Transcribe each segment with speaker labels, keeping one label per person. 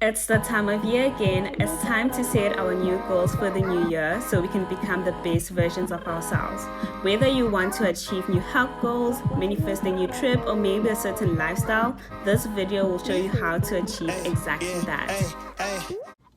Speaker 1: It's the time of year again. It's time to set our new goals for the new year so we can become the best versions of ourselves. Whether you want to achieve new health goals, manifest a new trip, or maybe a certain lifestyle, this video will show you how to achieve exactly that.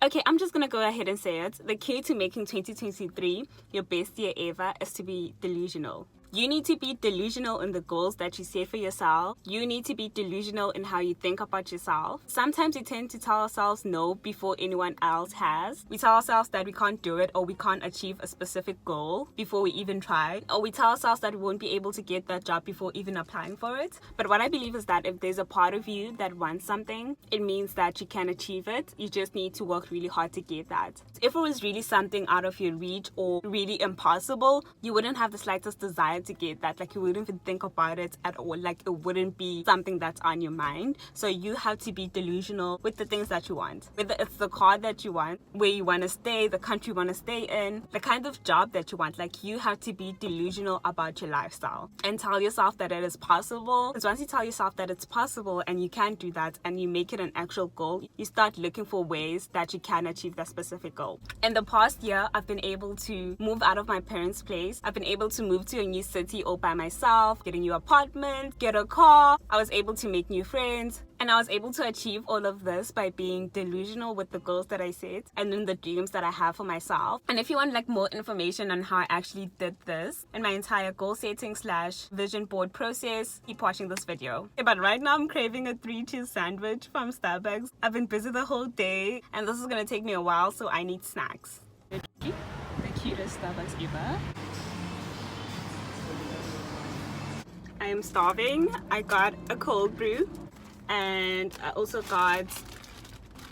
Speaker 1: Okay, I'm just gonna go ahead and say it. The key to making 2023 your best year ever is to be delusional. You need to be delusional in the goals that you set for yourself. You need to be delusional in how you think about yourself. Sometimes we tend to tell ourselves no before anyone else has. We tell ourselves that we can't do it or we can't achieve a specific goal before we even try. Or we tell ourselves that we won't be able to get that job before even applying for it. But what I believe is that if there's a part of you that wants something, it means that you can achieve it. You just need to work really hard to get that. If it was really something out of your reach or really impossible, you wouldn't have the slightest desire to get that. Like, you wouldn't even think about it at all. Like, it wouldn't be something that's on your mind. So you have to be delusional with the things that you want, whether it's the car that you want, where you want to stay, the country you want to stay in, the kind of job that you want. Like, you have to be delusional about your lifestyle and tell yourself that it is possible. Because once you tell yourself that it's possible and you can do that and you make it an actual goal, you start looking for ways that you can achieve that specific goal. In the past year, I've been able to move out of my parents' place. I've been able to move to a new city all by myself, get a new apartment, get a car. I was able to make new friends. And I was able to achieve all of this by being delusional with the goals that I set and then the dreams that I have for myself. And if you want like more information on how I actually did this and my entire goal setting / vision board process, keep watching this video. Okay, but right now I'm craving a 3-cheese sandwich from Starbucks. I've been busy the whole day and this is gonna take me a while, so I need snacks. The cutest Starbucks ever. I am starving. I got a cold brew and I also got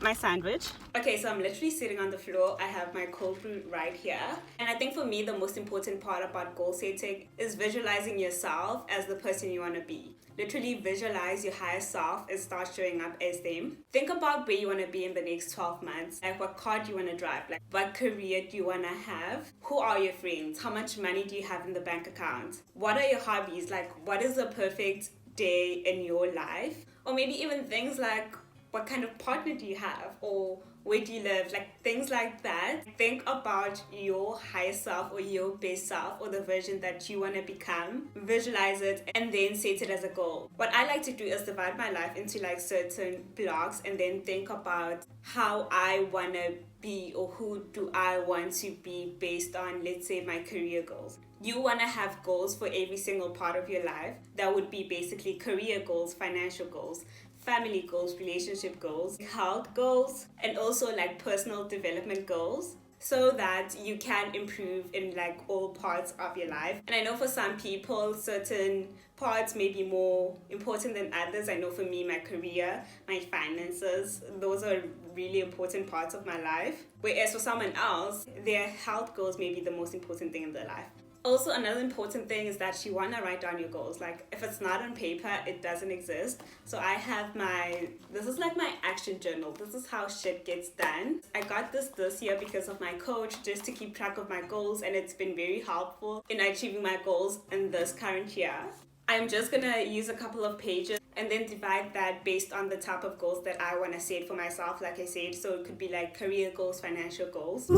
Speaker 1: my sandwich. Okay, so I'm literally sitting on the floor. I have my cold brew right here. And I think for me, the most important part about goal setting is visualizing yourself as the person you want to be. Literally visualize your higher self and start showing up as them. Think about where you want to be in the next 12 months. Like, what car do you want to drive? Like, what career do you want to have? Who are your friends? How much money do you have in the bank account? What are your hobbies? Like, what is the perfect day in your life? Or maybe even things like, what kind of partner do you have? Or where do you live? Like, things like that. Think about your higher self or your best self or the version that you want to become. Visualize it and then set it as a goal. What I like to do is divide my life into like certain blocks and then think about how I want to be or who do I want to be based on, let's say, my career goals. You want to have goals for every single part of your life. That would be basically career goals, financial goals, family goals, relationship goals, health goals, and also like personal development goals, so that you can improve in like all parts of your life. And I know for some people, certain parts may be more important than others. I know for me, my career, my finances, those are really important parts of my life. Whereas for someone else, their health goals may be the most important thing in their life. Also, another important thing is that you want to write down your goals. Like, if it's not on paper, it doesn't exist. So I have this is like my action journal. This is how shit gets done. I got this year because of my coach, just to keep track of my goals, and it's been very helpful in achieving my goals in this current year. I'm just gonna use a couple of pages and then divide that based on the type of goals that I want to set for myself, like I said. So it could be like career goals, financial goals.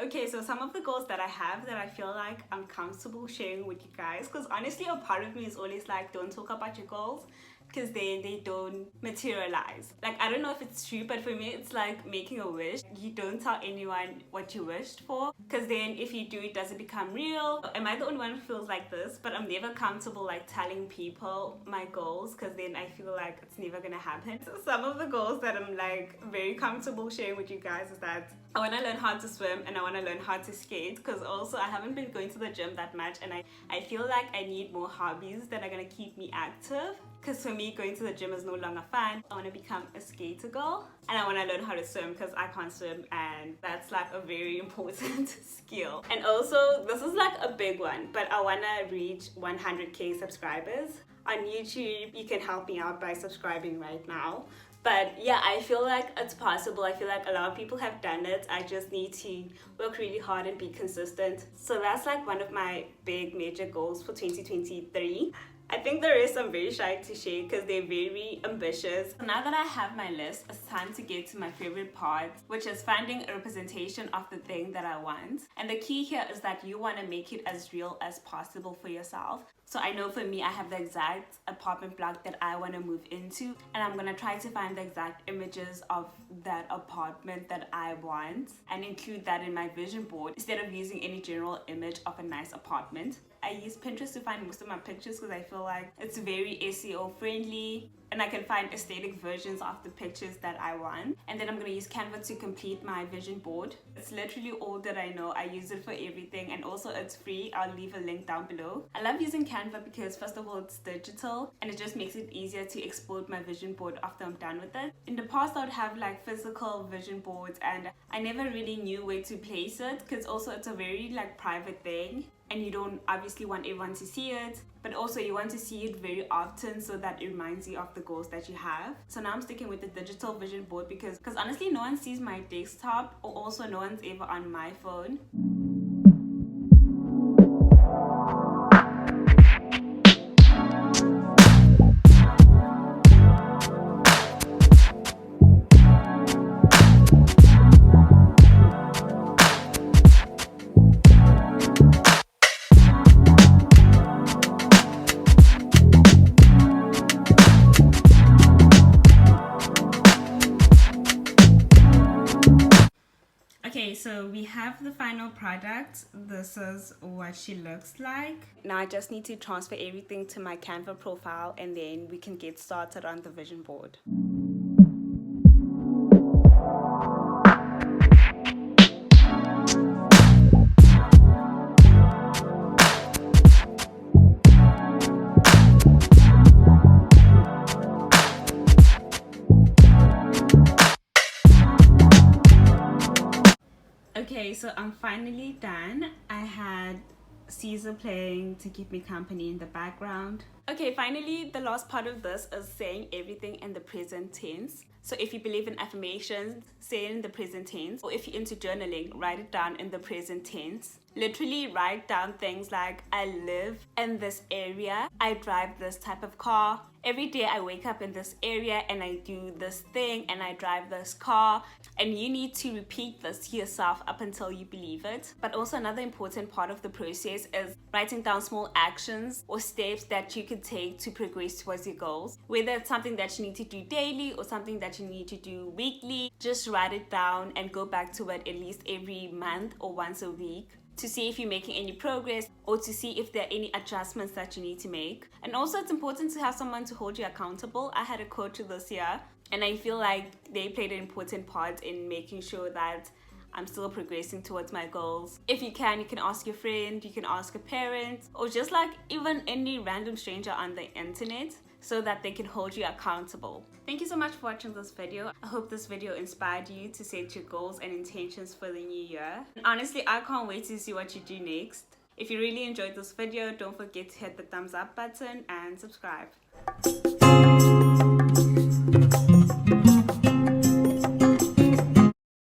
Speaker 1: Okay, so some of the goals that I have that I feel like I'm comfortable sharing with you guys, because honestly a part of me is always like, don't talk about your goals because they don't materialize. Like, I don't know if it's true, but for me it's like making a wish. You don't tell anyone what you wished for, because then if you do, it doesn't become real. Am I the only one who feels like this? But I'm never comfortable like telling people my goals, because then I feel like it's never gonna happen. So some of the goals that I'm like very comfortable sharing with you guys is that I want to learn how to swim and I want to learn how to skate, because also I haven't been going to the gym that much, and I feel like I need more hobbies that are going to keep me active, because for me going to the gym is no longer fun. I want to become a skater girl and I want to learn how to swim, because I can't swim and that's like a very important skill. And also, this is like a big one, but I want to reach 100k subscribers on YouTube. You can help me out by subscribing right now. But yeah, I feel like it's possible. I feel like a lot of people have done it. I just need to work really hard and be consistent. So that's like one of my big major goals for 2023. I think the rest I'm very shy to share because they're very ambitious. So now that I have my list, it's time to get to my favorite part, which is finding a representation of the thing that I want. And the key here is that you want to make it as real as possible for yourself. So I know for me, I have the exact apartment block that I want to move into, and I'm going to try to find the exact images of that apartment that I want and include that in my vision board instead of using any general image of a nice apartment. I use Pinterest to find most of my pictures because I feel like it's very SEO friendly and I can find aesthetic versions of the pictures that I want. And then I'm going to use Canva to complete my vision board. It's literally all that I know. I use it for everything, and also it's free. I'll leave a link down below. I love using Canva because first of all, it's digital and it just makes it easier to export my vision board after I'm done with it. In the past, I would have like physical vision boards and I never really knew where to place it because also it's a very like private thing. And you don't obviously want everyone to see it, but also you want to see it very often so that it reminds you of the goals that you have. So now I'm sticking with the digital vision board because honestly no one sees my desktop, or also no one's ever on my phone. Okay, so we have the final product. This is what she looks like. Now I just need to transfer everything to my Canva profile and then we can get started on the vision board. Okay, so I'm finally done. I had Caesar playing to keep me company in the background. Okay, finally, the last part of this is saying everything in the present tense. So if you believe in affirmations, say it in the present tense. Or if you're into journaling, write it down in the present tense. Literally write down things like, I live in this area, I drive this type of car. Every day I wake up in this area and I do this thing and I drive this car. And you need to repeat this to yourself up until you believe it. But also another important part of the process is writing down small actions or steps that you could take to progress towards your goals. Whether it's something that you need to do daily or something that you need to do weekly, just write it down and go back to it at least every month or once a week to see if you're making any progress or to see if there are any adjustments that you need to make. And also it's important to have someone to hold you accountable. I had a coach this year and I feel like they played an important part in making sure that I'm still progressing towards my goals. If you can ask your friend, you can ask a parent, or just like even any random stranger on the internet so that they can hold you accountable. Thank you so much for watching this video. I hope this video inspired you to set your goals and intentions for the new year. And honestly, I can't wait to see what you do next. If you really enjoyed this video, don't forget to hit the thumbs up button and subscribe.